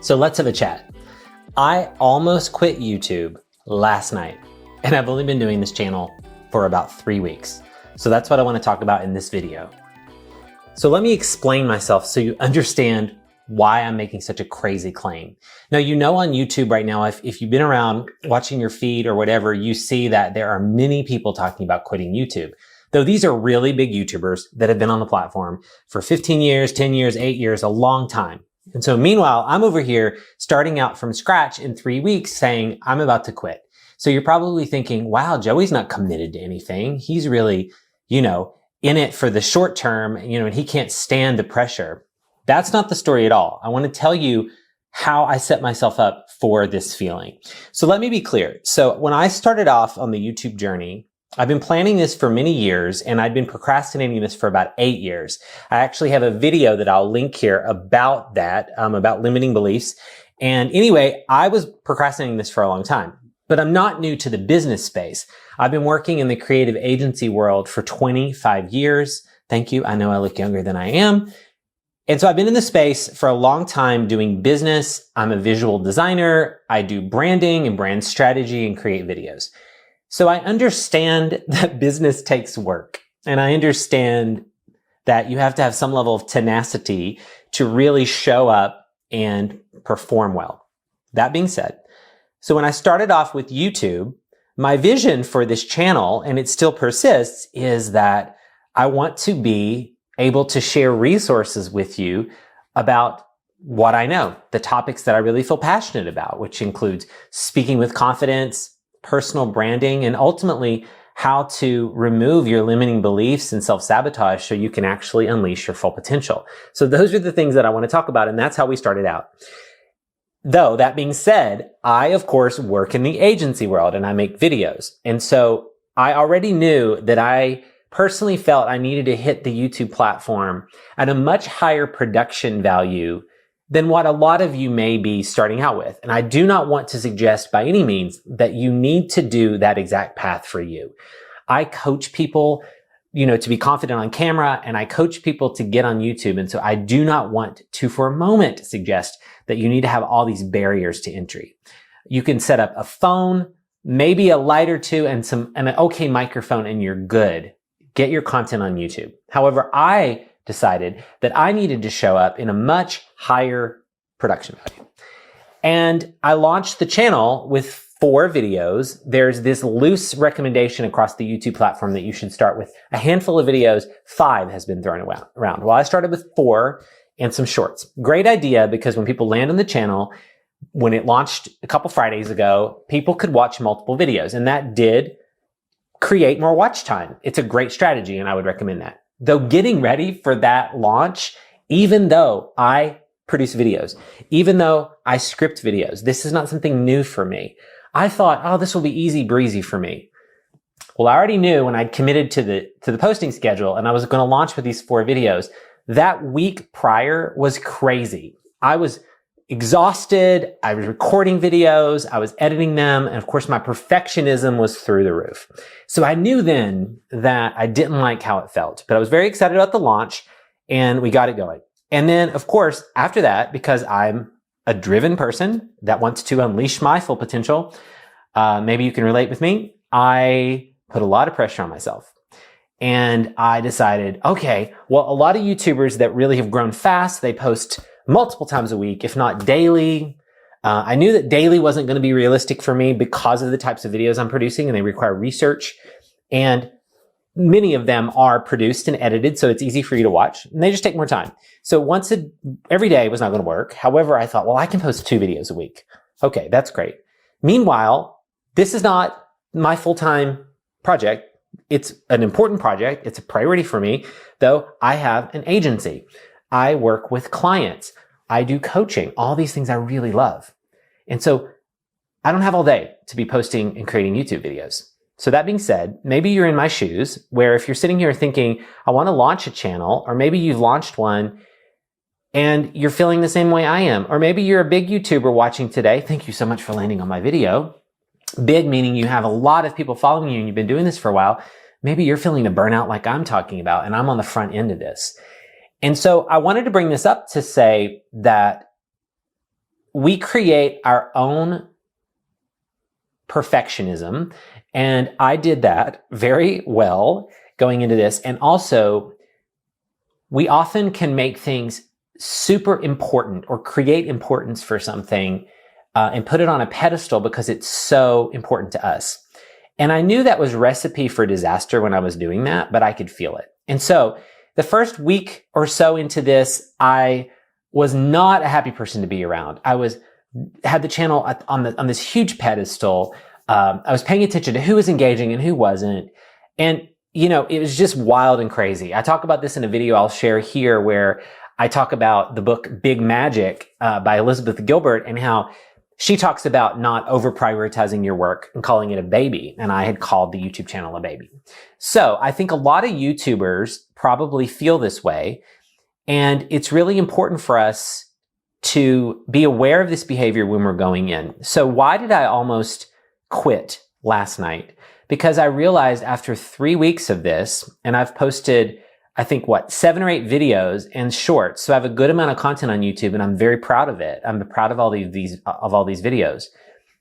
So let's have a chat. I almost quit YouTube last night, and I've only been doing this channel for about 3 weeks. So that's what I want to talk about in this video. So let me explain myself so you understand why I'm making such a crazy claim. Now, you know, on YouTube right now, if you've been around watching your feed or whatever, you see that there are many people talking about quitting YouTube. Though these are really big YouTubers that have been on the platform for 15 years, 10 years, 8 years, a long time. And so meanwhile, I'm over here starting out from scratch in 3 weeks saying, I'm about to quit. So you're probably thinking, wow, Joey's not committed to anything. He's really, in it for the short term, and he can't stand the pressure. That's not the story at all. I want to tell you how I set myself up for this feeling. So let me be clear. So when I started off on the YouTube journey, I've been planning this for many years, and I'd been procrastinating this for about 8 years. I actually have a video that I'll link here about that, about limiting beliefs. And anyway, I was procrastinating this for a long time, but I'm not new to the business space. I've been working in the creative agency world for 25 years. Thank you. I know I look younger than I am. And so I've been in the space for a long time doing business. I'm a visual designer. I do branding and brand strategy and create videos. So I understand that business takes work, and I understand that you have to have some level of tenacity to really show up and perform well. That being said, so when I started off with YouTube, my vision for this channel, and it still persists, is that I want to be able to share resources with you about what I know, the topics that I really feel passionate about, which includes speaking with confidence, personal branding, and ultimately how to remove your limiting beliefs and self-sabotage so you can actually unleash your full potential. So those are the things that I want to talk about, and that's how we started out. Though, that being said, I, of course, work in the agency world and I make videos. And so I already knew that I personally felt I needed to hit the YouTube platform at a much higher production value than what a lot of you may be starting out with. And I do not want to suggest by any means that you need to do that exact path for you. I coach people, to be confident on camera, and I coach people to get on YouTube. And so I do not want to, for a moment, suggest that you need to have all these barriers to entry. You can set up a phone, maybe a light or two, and an okay microphone, and you're good. Get your content on YouTube. However, I decided that I needed to show up in a much higher production value. And I launched the channel with 4 videos. There's this loose recommendation across the YouTube platform that you should start with a handful of videos. 5 has been thrown around. Well, I started with 4 and some shorts. Great idea, because when people land on the channel, when it launched a couple Fridays ago, people could watch multiple videos, and that did create more watch time. It's a great strategy, and I would recommend that. Though getting ready for that launch, even though I produce videos, even though I script videos, this is not something new for me. I thought, oh, this will be easy breezy for me. Well, I already knew when I'd committed to the posting schedule and I was going to launch with these 4 videos, that week prior was crazy. I was exhausted. I was recording videos. I was editing them. And of course, my perfectionism was through the roof. So I knew then that I didn't like how it felt, but I was very excited about the launch, and we got it going. And then, of course, after that, because I'm a driven person that wants to unleash my full potential, maybe you can relate with me, I put a lot of pressure on myself. And I decided, okay, well, a lot of YouTubers that really have grown fast, they post multiple times a week, if not daily. I knew that daily wasn't going to be realistic for me because of the types of videos I'm producing, and they require research. And many of them are produced and edited, so it's easy for you to watch, and they just take more time. So every day was not going to work. However, I thought, well, I can post 2 videos a week. Okay, that's great. Meanwhile, this is not my full-time project. It's an important project. It's a priority for me, though I have an agency. I work with clients. I do coaching, all these things I really love. And so I don't have all day to be posting and creating YouTube videos. So that being said, maybe you're in my shoes, where if you're sitting here thinking, I want to launch a channel, or maybe you've launched one and you're feeling the same way I am, or maybe you're a big YouTuber watching today. Thank you so much for landing on my video. Big meaning you have a lot of people following you and you've been doing this for a while. Maybe you're feeling the burnout like I'm talking about, and I'm on the front end of this. And so I wanted to bring this up to say that we create our own perfectionism. And I did that very well going into this. And also, we often can make things super important or create importance for something and put it on a pedestal because it's so important to us. And I knew that was recipe for disaster when I was doing that, but I could feel it. And so the first week or so into this, I was not a happy person to be around. Had the channel on this huge pedestal. I was paying attention to who was engaging and who wasn't. And, it was just wild and crazy. I talk about this in a video I'll share here where I talk about the book Big Magic by Elizabeth Gilbert and how she talks about not over prioritizing your work and calling it a baby. And I had called the YouTube channel a baby. So I think a lot of YouTubers probably feel this way. And it's really important for us to be aware of this behavior when we're going in. So why did I almost quit last night? Because I realized after 3 weeks of this, and I've posted, I think 7 or 8 videos and shorts. So I have a good amount of content on YouTube and I'm very proud of it. I'm proud of all these videos,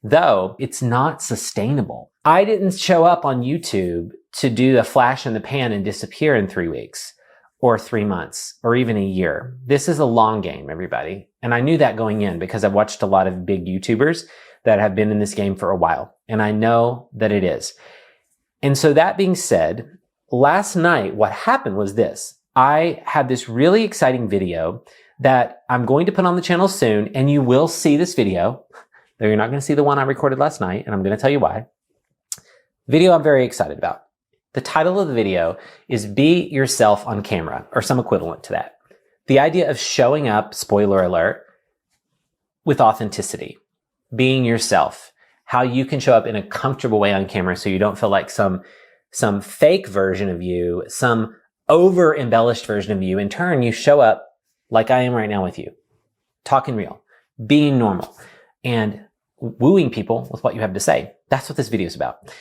though it's not sustainable. I didn't show up on YouTube to do the flash in the pan and disappear in 3 weeks or 3 months or even a year. This is a long game, everybody. And I knew that going in because I've watched a lot of big YouTubers that have been in this game for a while. And I know that it is. And so that being said, last night, what happened was this. I had this really exciting video that I'm going to put on the channel soon, and you will see this video, though you're not going to see the one I recorded last night, and I'm going to tell you why. Video I'm very excited about. The title of the video is Be Yourself on Camera, or some equivalent to that. The idea of showing up, spoiler alert, with authenticity. Being yourself. How you can show up in a comfortable way on camera so you don't feel like some fake version of you, some over-embellished version of you. In turn, you show up like I am right now with you. Talking real. Being normal. And wooing people with what you have to say. That's what this video is about.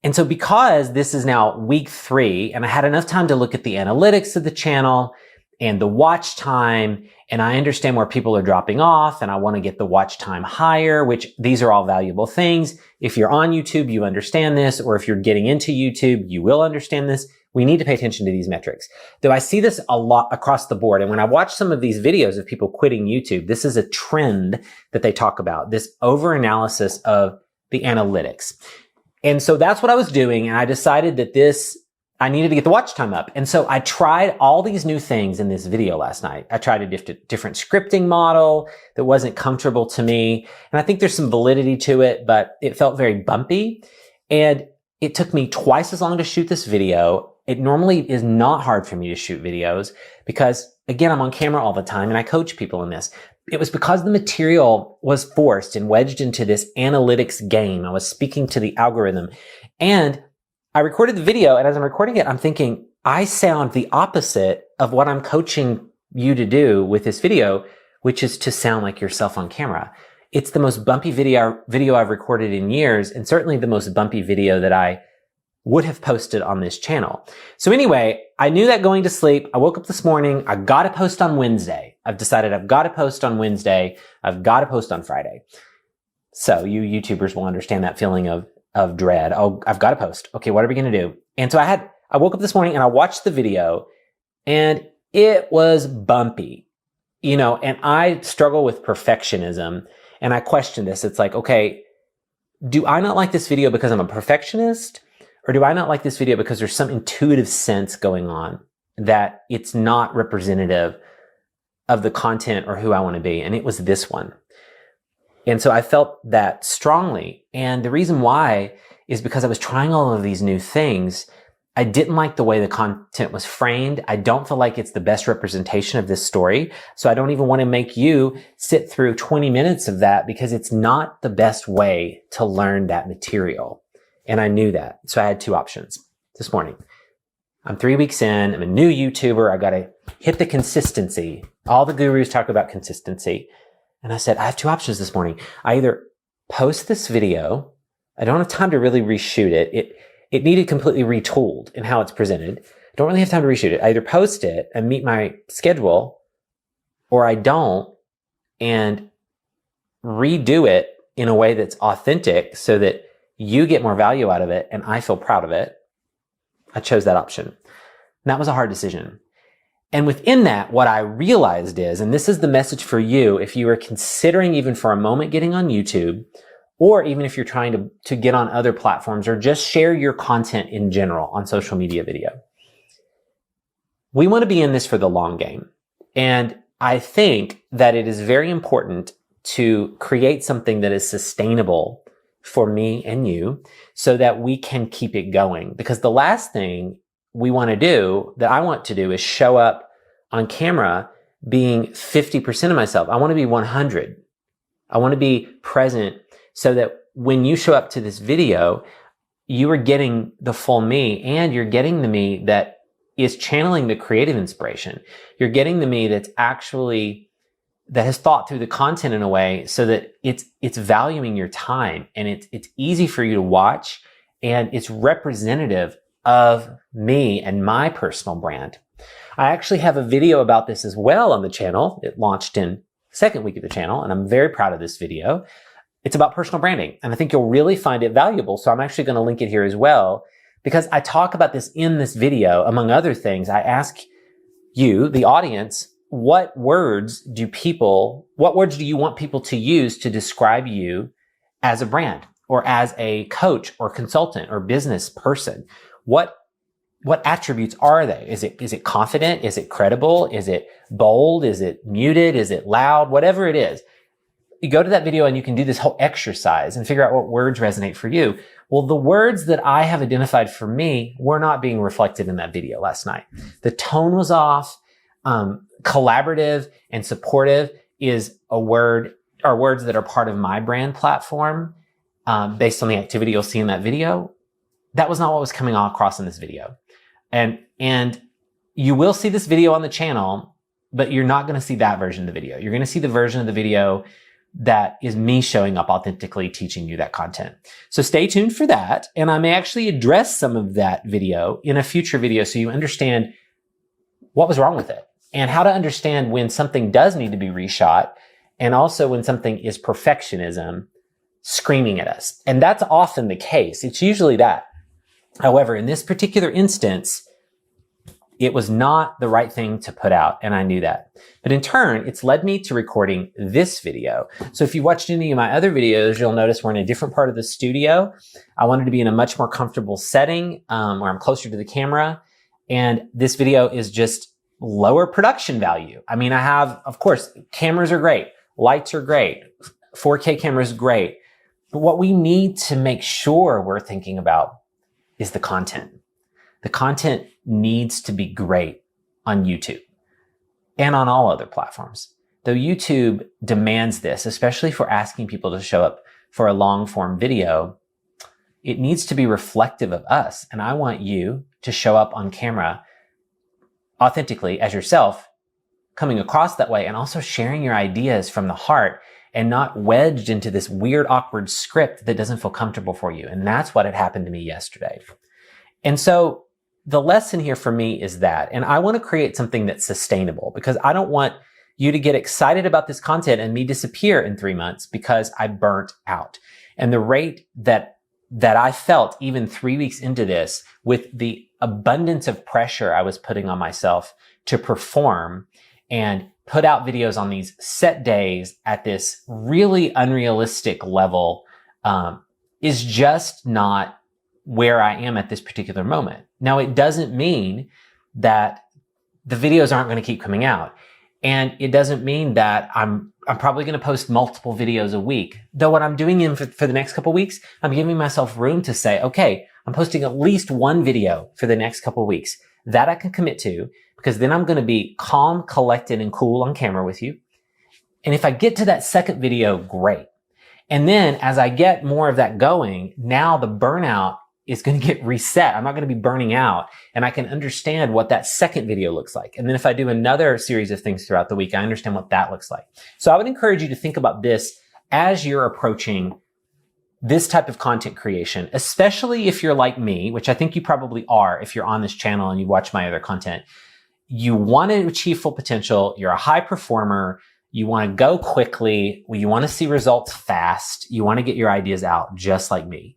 And so because this is now week 3, and I had enough time to look at the analytics of the channel and the watch time, and I understand where people are dropping off, and I want to get the watch time higher, which these are all valuable things. If you're on YouTube, you understand this, or if you're getting into YouTube, you will understand this. We need to pay attention to these metrics. Though I see this a lot across the board, and when I watch some of these videos of people quitting YouTube, this is a trend that they talk about, this over-analysis of the analytics. And so that's what I was doing, and I decided that I needed to get the watch time up. And so I tried all these new things in this video last night. I tried a different scripting model that wasn't comfortable to me. And I think there's some validity to it, but it felt very bumpy. And it took me twice as long to shoot this video. It normally is not hard for me to shoot videos because, again, I'm on camera all the time and I coach people in this. It was because the material was forced and wedged into this analytics game. I was speaking to the algorithm. And I recorded the video, and as I'm recording it, I'm thinking, I sound the opposite of what I'm coaching you to do with this video, which is to sound like yourself on camera. It's the most bumpy video I've recorded in years, and certainly the most bumpy video that I would have posted on this channel. So anyway, I knew that going to sleep. I woke up this morning. I got to post on Wednesday. I've decided I've got to post on Wednesday. I've got to post on Friday. So you YouTubers will understand that feeling of dread. Oh, I've got to post. Okay, what are we going to do? And so I woke up this morning and I watched the video and it was bumpy, and I struggle with perfectionism and I question this. It's like, okay, do I not like this video because I'm a perfectionist, or do I not like this video because there's some intuitive sense going on that it's not representative of the content or who I want to be? And it was this one. And so I felt that strongly. And the reason why is because I was trying all of these new things. I didn't like the way the content was framed. I don't feel like it's the best representation of this story. So I don't even want to make you sit through 20 minutes of that because it's not the best way to learn that material. And I knew that. So I had 2 options this morning. I'm 3 weeks in. I'm a new YouTuber. I got to hit the consistency. All the gurus talk about consistency. And I said, I have 2 options this morning. I either post this video. I don't have time to really reshoot it. It needed completely retooled in how it's presented. I don't really have time to reshoot it. I either post it and meet my schedule, or I don't. And redo it in a way that's authentic so that you get more value out of it and I feel proud of it, I chose that option. And that was a hard decision. And within that, what I realized is, and this is the message for you, if you are considering even for a moment getting on YouTube, or even if you're trying to get on other platforms or just share your content in general on social media video. We want to be in this for the long game. And I think that it is very important to create something that is sustainable for me and you so that we can keep it going. Because the last thing we want to do, that I want to do, is show up on camera being 50% of myself. I want to be 100. I want to be present so that when you show up to this video, you are getting the full me, and you're getting the me that is channeling the creative inspiration. You're getting the me that has thought through the content in a way so that it's valuing your time, and it's easy for you to watch, and it's representative of me and my personal brand. I actually have a video about this as well on the channel. It launched in the second week of the channel, and I'm very proud of this video. It's about personal branding, and I think you'll really find it valuable. So I'm actually going to link it here as well, because I talk about this in this video. Among other things, I ask you, the audience, what words do you want people to use to describe you as a brand or as a coach or consultant or business person? What attributes are they? Is it confident? Is it credible? Is it bold? Is it muted? Is it loud? Whatever it is. You go to that video and you can do this whole exercise and figure out what words resonate for you. Well, the words that I have identified for me were not being reflected in that video last night. The tone was off. Collaborative and supportive are words that are part of my brand platform, based on the activity you'll see in that video. That was not what was coming across in this video. And you will see this video on the channel, but you're not going to see that version of the video. You're going to see the version of the video that is me showing up authentically, teaching you that content. So stay tuned for that. And I may actually address some of that video in a future video so you understand what was wrong with it and how to understand when something does need to be reshot, and also when something is perfectionism screaming at us. And that's often the case. It's usually that. However, in this particular instance, it was not the right thing to put out, and I knew that. But in turn, it's led me to recording this video. So if you watched any of my other videos, you'll notice we're in a different part of the studio. I wanted to be in a much more comfortable setting where I'm closer to the camera. And this video is just lower production value. I mean, of course, cameras are great. Lights are great. 4K camera is great. But what we need to make sure we're thinking about is the content. The content needs to be great on YouTube and on all other platforms. Though YouTube demands this, especially for asking people to show up for a long form video, it needs to be reflective of us. And I want you to show up on camera authentically as yourself, coming across that way, and also sharing your ideas from the heart and not wedged into this weird, awkward script that doesn't feel comfortable for you. And that's what had happened to me yesterday. And so the lesson here for me is that, and I want to create something that's sustainable, because I don't want you to get excited about this content and me disappear in 3 months because I burnt out. And the rate that I felt even 3 weeks into this, with the abundance of pressure I was putting on myself to perform and put out videos on these set days at this really unrealistic level, is just not where I am at this particular moment. Now, it doesn't mean that the videos aren't going to keep coming out. And it doesn't mean that I'm probably going to post multiple videos a week. Though what I'm doing for the next couple of weeks, I'm giving myself room to say, okay, I'm posting at least one video for the next couple of weeks. That I can commit to, because then I'm going to be calm, collected, and cool on camera with you. And if I get to that second video, great. And then as I get more of that going, now the burnout is going to get reset. I'm not going to be burning out, and I can understand what that second video looks like. And then if I do another series of things throughout the week, I understand what that looks like. So I would encourage you to think about this as you're approaching this type of content creation, especially if you're like me, which I think you probably are if you're on this channel and you watch my other content. You want to achieve full potential. You're a high performer. You want to go quickly. You want to see results fast. You want to get your ideas out just like me.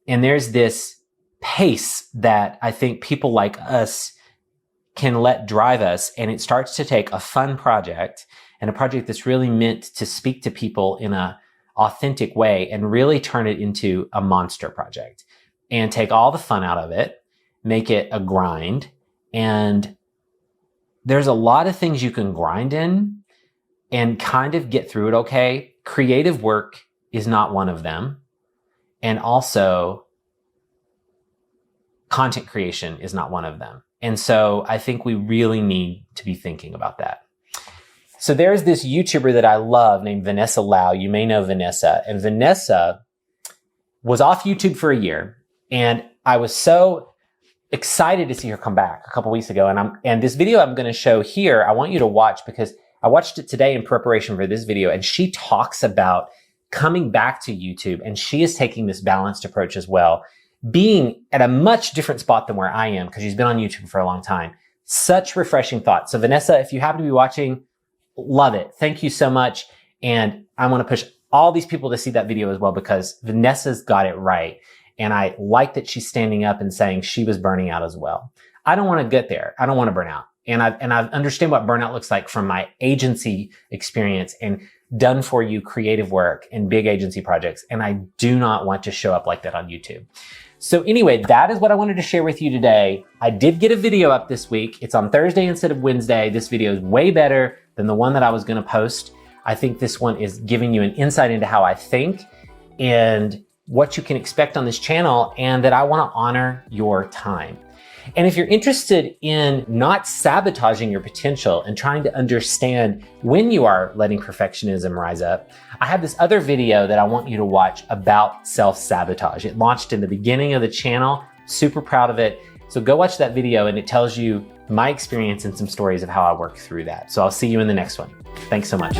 And there's this pace that I think people like us can let drive us. And it starts to take a fun project and a project that's really meant to speak to people in a authentic way and really turn it into a monster project and take all the fun out of it, make it a grind. And there's a lot of things you can grind in and kind of get through it okay. Creative work is not one of them. And also content creation is not one of them. And so I think we really need to be thinking about that. So there's this YouTuber that I love named Vanessa Lau. You may know Vanessa. And Vanessa was off YouTube for a year. And I was so excited to see her come back a couple weeks ago. And this video I'm going to show here, I want you to watch because I watched it today in preparation for this video. And she talks about coming back to YouTube. And she is taking this balanced approach as well, being at a much different spot than where I am because she's been on YouTube for a long time. Such refreshing thoughts. So Vanessa, if you happen to be watching, love it. Thank you so much. And I want to push all these people to see that video as well because Vanessa's got it right. And I like that she's standing up and saying she was burning out as well. I don't want to get there. I don't want to burn out. And I understand what burnout looks like from my agency experience and done for you creative work and big agency projects. And I do not want to show up like that on YouTube. So anyway, that is what I wanted to share with you today. I did get a video up this week. It's on Thursday instead of Wednesday. This video is way better than the one that I was going to post. I think this one is giving you an insight into how I think and what you can expect on this channel, and that I want to honor your time. And if you're interested in not sabotaging your potential and trying to understand when you are letting perfectionism rise up, I have this other video that I want you to watch about self-sabotage. It launched in the beginning of the channel. Super proud of it. So go watch that video and it tells you my experience and some stories of how I work through that. So I'll see you in the next one. Thanks so much.